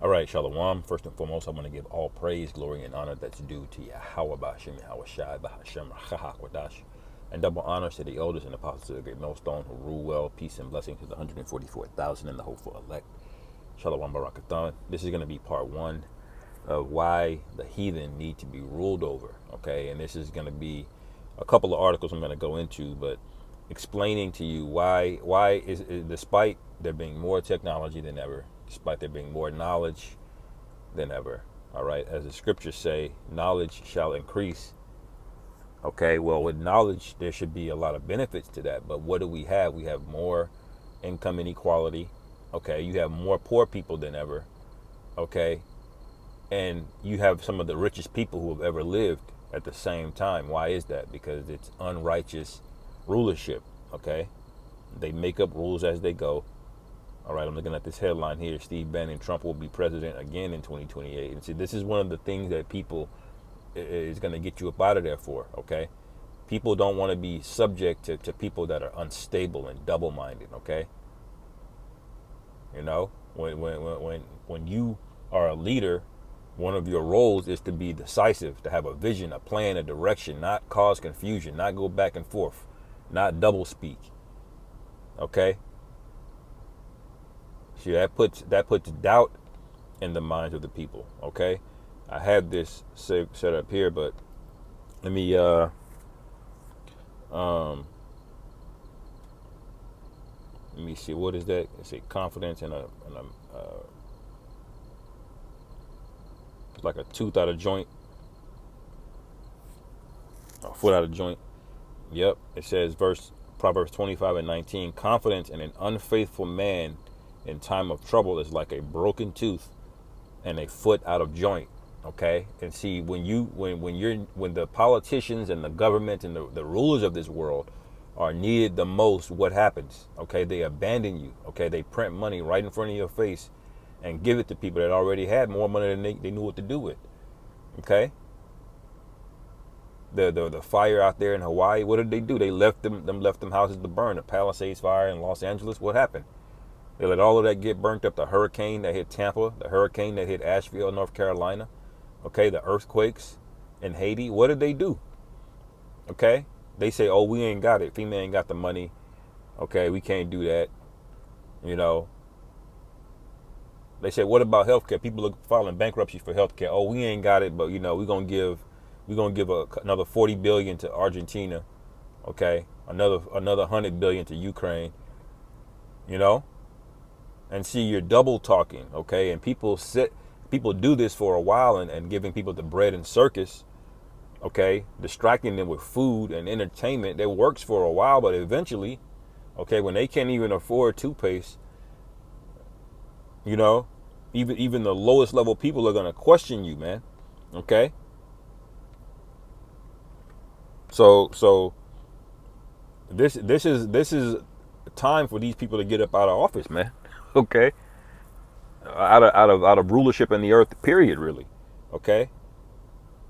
All right, Shalom. First and foremost, I want to give all praise, glory, and honor that's due to Yahweh Ba'ashem, Yahweh Shai, Ba'ashem, Rachahakwadash, and double honors to the elders and apostles of the great millstone who rule well, peace and blessing to the 144,000 and the hopeful elect. Shalom Barakathon. This is going to be part one of why the heathen need to be ruled over, okay? And this is going to be a couple of articles I'm going to go into, but explaining to you why despite there being more technology than ever, despite there being more knowledge than ever, all right, as the scriptures say, knowledge shall increase. Okay, well, with knowledge there should be a lot of benefits to that, but what do we have? We have more income inequality. Okay, you have more poor people than ever. Okay, and you have some of the richest people who have ever lived at the same time. Why is that? Because it's unrighteous rulership. Okay, they make up rules as they go. All right, I'm looking at this headline here. Steve Bannon, Trump will be president again in 2028. And see, this is one of the things that people is going to get you up out of there for, okay? People don't want to be subject to people that are unstable and double-minded, okay? You know, when you are a leader, one of your roles is to be decisive, to have a vision, a plan, a direction, not cause confusion, not go back and forth, not double speak, okay? See, that puts doubt in the minds of the people. Okay, I have this set up here, but let me let me see, what is that? It's a confidence and it's like a tooth out of joint, a foot out of joint. Yep, it says Proverbs 25:19. Confidence in an unfaithful man in time of trouble is like a broken tooth and a foot out of joint. Okay, and see, when the politicians and the government and the rulers of this world are needed the most, what happens? Okay, they abandon you. Okay, they print money right in front of your face and give it to people that already had more money than they knew what to do with. Okay, the fire out there in Hawaii, what did they do? They left them houses to burn. The Palisades fire in Los Angeles, what happened? They let all of that get burnt up. The hurricane that hit Tampa, the hurricane that hit Asheville, North Carolina. Okay, the earthquakes in Haiti. What did they do? Okay, they say, oh, we ain't got it. FEMA ain't got the money. Okay, we can't do that. You know. They say, what about healthcare? People are filing bankruptcy for healthcare. Oh, we ain't got it, but you know, we're gonna give another 40 billion to Argentina. Okay, another 100 billion to Ukraine. You know. And see, you're double talking, okay? And people do this for a while and giving people the bread and circus, okay? Distracting them with food and entertainment. That works for a while, but eventually, okay, when they can't even afford toothpaste, you know, even the lowest level people are gonna question you, man. Okay? So this is time for these people to get up out of office, man. Okay, out of rulership in the earth, period, really. Okay,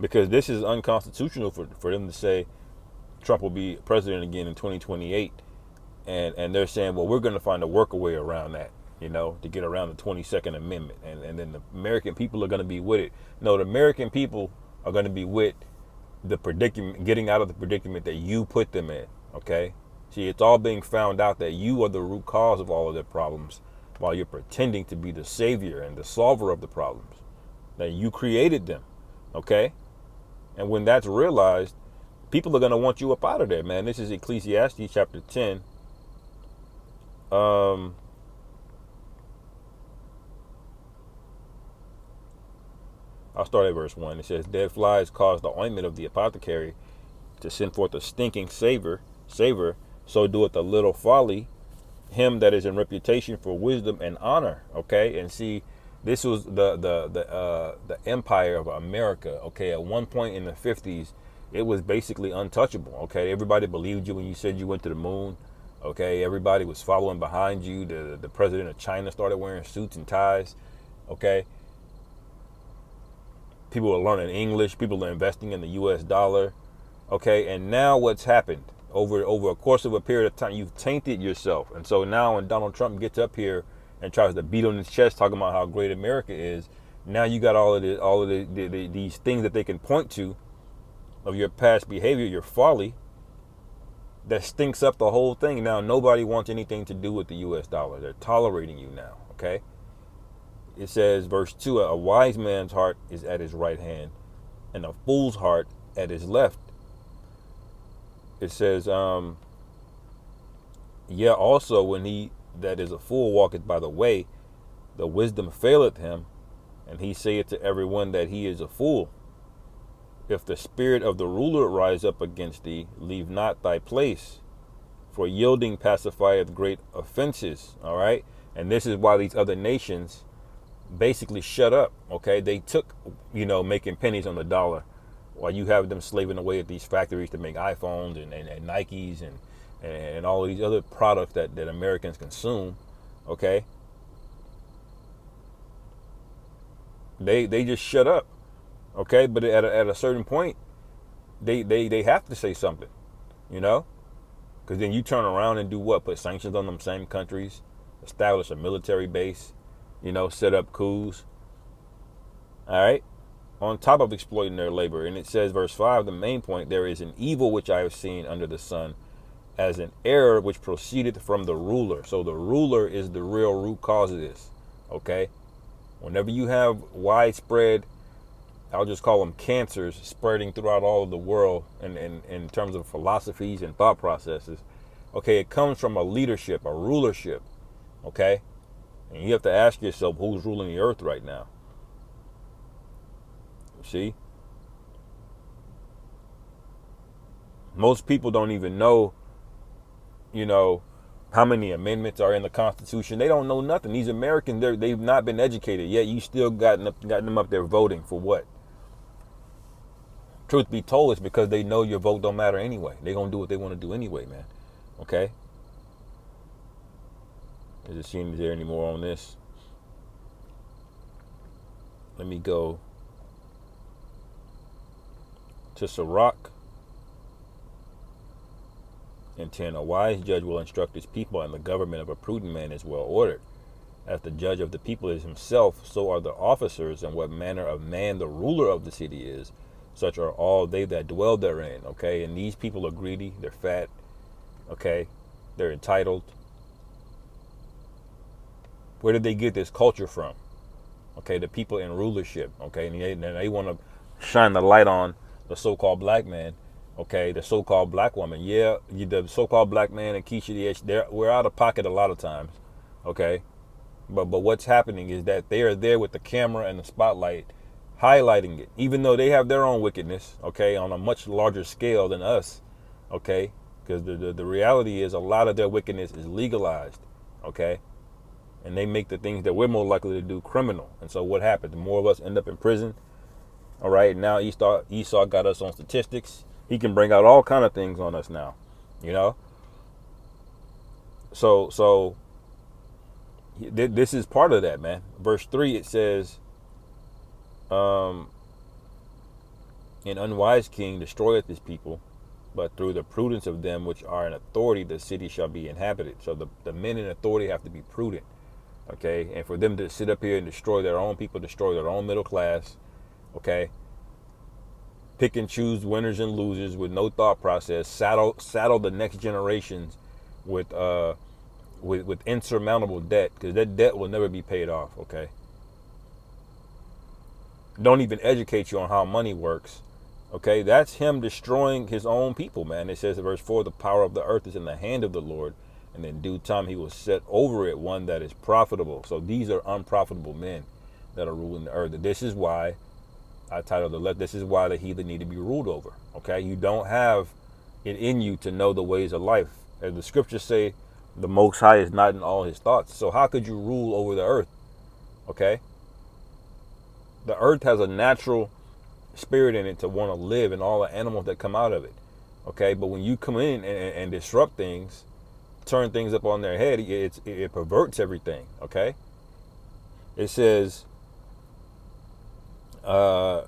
because this is unconstitutional for them to say Trump will be president again in 2028, and they're saying, well, we're going to find a workaway around that, you know, to get around the 22nd Amendment, and then the American people are going to be with it. No, the American people are going to be with the predicament, getting out of the predicament that you put them in. Okay, see, it's all being found out that you are the root cause of all of their problems, while you're pretending to be the savior and the solver of the problems, that you created them. Okay, and when that's realized, people are going to want you up out of there, man. This is Ecclesiastes chapter 10. I'll start at verse 1. It says, dead flies cause the ointment of the apothecary to send forth a stinking savor, so doeth a little folly him that is in reputation for wisdom and honor. Okay, and see, this was the empire of America. Okay, at one point in the 50s, it was basically untouchable. Okay, everybody believed you when you said you went to the moon. Okay, everybody was following behind you. The president of China started wearing suits and ties. Okay, people are learning English. People are investing in the U.S. dollar. Okay, and now what's happened? Over a course of a period of time, you've tainted yourself. And so now when Donald Trump gets up here and tries to beat on his chest talking about how great America is. Now you got all of these things that they can point to of your past behavior, your folly, that stinks up the whole thing. Now nobody wants anything to do with the US dollar. They're tolerating you now, okay? It says, verse 2, a wise man's heart is at his right hand, and a fool's heart at his left. It says, yeah, also when he that is a fool walketh by the way, the wisdom faileth him, and he saith to everyone that he is a fool. If the spirit of the ruler rise up against thee, leave not thy place, for yielding pacifieth great offenses. All right, and this is why these other nations basically shut up. Okay, they took, making pennies on the dollar, while you have them slaving away at these factories to make iPhones and Nikes and all of these other products that Americans consume. Okay, they just shut up. Okay, but at a certain point, they have to say something, because then you turn around and do what? Put sanctions on them same countries, establish a military base, set up coups. All right, on top of exploiting their labor. And it says, verse 5, the main point, there is an evil which I have seen under the sun, as an error which proceeded from the ruler. So the ruler is the real root cause of this. Okay, whenever you have widespread, I'll just call them cancers, spreading throughout all of the world in terms of philosophies and thought processes. Okay, it comes from a leadership, a rulership. Okay, and you have to ask yourself, who's ruling the earth right now? See, most people don't even know, how many amendments are in the Constitution. They don't know nothing. These Americans, they've not been educated yet. You still got them up there voting for what? Truth be told, it's because they know your vote don't matter anyway. They're going to do what they want to do anyway, man. Okay? Does it seem there any more on this? Let me go to Sirach and 10. A wise judge will instruct his people, and the government of a prudent man is well ordered. As the judge of the people is himself, so are the officers, and what manner of man the ruler of the city is, such are all they that dwell therein. Okay, and these people are greedy, they're fat, okay, they're entitled. Where did they get this culture from? Okay, the people in rulership. Okay, and they want to shine the light on the so-called black man. Okay, the so-called black woman. Yeah, the so-called black man and Keisha, we're out of pocket a lot of times. Okay, but what's happening is that they are there with the camera and the spotlight, highlighting it, even though they have their own wickedness, okay, on a much larger scale than us, okay, because the reality is a lot of their wickedness is legalized, okay, and they make the things that we're more likely to do criminal. And so what happens? The more of us end up in prison. All right, now Esau got us on statistics. He can bring out all kind of things on us now, so this is part of that, man. Verse 3, it says, an unwise king destroyeth his people, but through the prudence of them which are in authority, the city shall be inhabited. So the men in authority have to be prudent, okay? And for them to sit up here and destroy their own people, destroy their own middle class, okay? Pick and choose winners and losers with no thought process, saddle the next generations with insurmountable debt, because that debt will never be paid off, okay? Don't even educate you on how money works. Okay, that's him destroying his own people, man. It says in verse 4, the power of the earth is in the hand of the Lord, and in due time he will set over it one that is profitable. So these are unprofitable men that are ruling the earth. This is why I titled this is why the heathen need to be ruled over. Okay, you don't have it in you to know the ways of life. As the scriptures say, the Most High is not in all his thoughts. So how could you rule over the earth? Okay, the earth has a natural spirit in it to want to live, and all the animals that come out of it. Okay, but when you come in and disrupt things, turn things up on their head, it perverts everything. Okay, it says, verse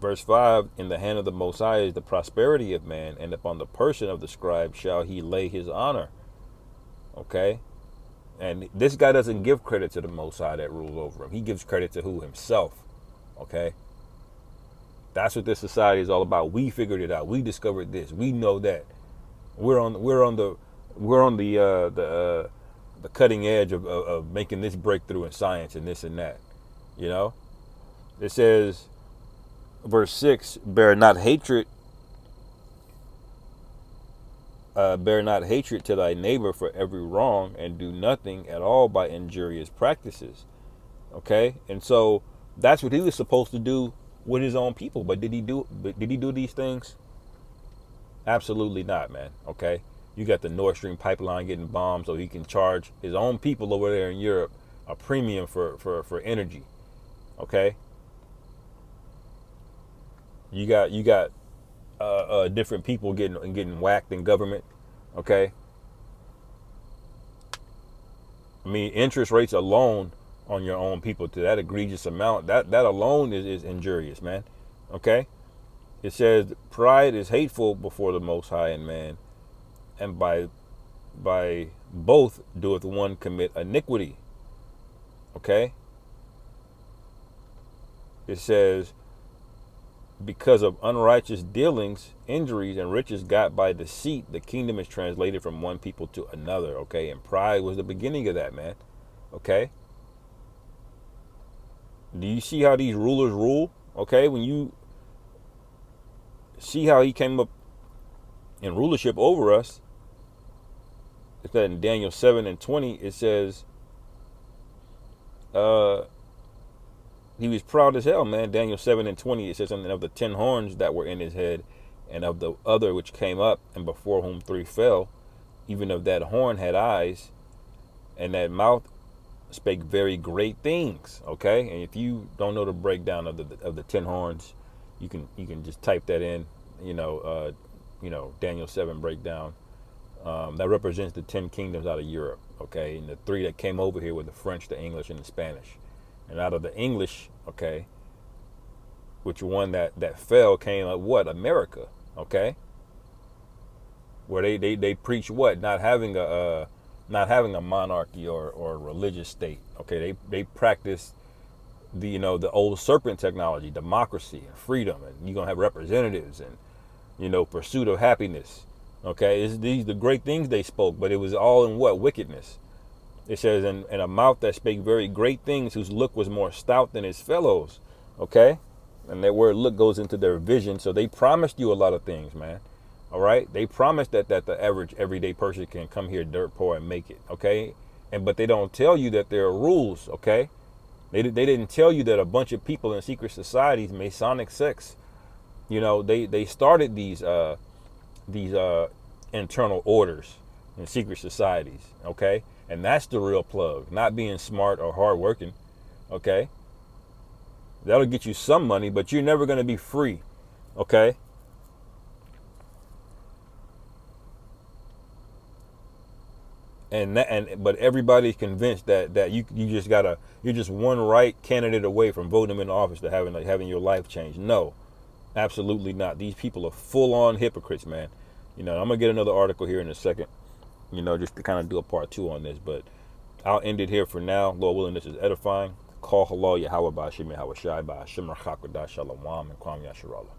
5, in the hand of the Most High is the prosperity of man, and upon the person of the scribe shall he lay his honor. Okay, And this guy doesn't give credit to the Most High that rules over him. He gives credit to who? Himself. Okay? That's what this society is all about. We figured it out. We discovered this. We know that. We're on the cutting edge of making this breakthrough in science and this and that. You know? It says, verse 6, bear not hatred to thy neighbor for every wrong, and do nothing at all by injurious practices. Okay? And so that's what he was supposed to do with his own people. But did he do these things? Absolutely not, man. Okay? You got the Nord Stream pipeline getting bombed so he can charge his own people over there in Europe a premium for energy. Okay? You got different people getting whacked in government. Okay? I mean, interest rates alone on your own people to that egregious amount, that alone is injurious, man. Okay? It says pride is hateful before the Most High and man, and by both doeth one commit iniquity. Okay? It says, because of unrighteous dealings, injuries, and riches got by deceit, the kingdom is translated from one people to another. Okay? And pride was the beginning of that, man. Okay? Do you see how these rulers rule? Okay? When you see how he came up in rulership over us, it's that in Daniel 7:20, it says, he was proud as hell, man. Daniel 7:20, it says something of the 10 horns that were in his head, and of the other which came up, and before whom 3 fell. Even of that horn had eyes, and that mouth spake very great things. Okay, and if you don't know the breakdown of the 10 horns, you can just type that in. Daniel 7 breakdown. That represents the 10 kingdoms out of Europe. Okay, and the 3 that came over here were the French, the English, and the Spanish. And out of the English, okay, which one that fell came up what? America. Okay, where they preach what? Not having a monarchy or a religious state. Okay, they practice the old serpent technology, democracy and freedom, and you're gonna have representatives and pursuit of happiness. Okay, these the great things they spoke, but it was all in what? Wickedness. It says, in a mouth that spake very great things, whose look was more stout than his fellows. Okay, and that word look goes into their vision. So they promised you a lot of things, man. All right, they promised that the average everyday person can come here dirt poor and make it. Okay, but they don't tell you that there are rules. Okay, they didn't tell you that a bunch of people in secret societies, Masonic sects, they started these internal orders in secret societies. Okay, and that's the real plug, not being smart or hardworking. Okay, that'll get you some money, but you're never going to be free. Okay. But everybody's convinced that you're just one right candidate away from voting them in office to having your life changed. No, absolutely not. These people are full on hypocrites, man. I'm gonna get another article here in a second, just to kind of do a part 2 on this, but I'll end it here for now. Lord willing, this is edifying. Call halal Yahweh by Hashem Yahweh Shai by Hashem Rachak Shalom and Kwam Yasharallah.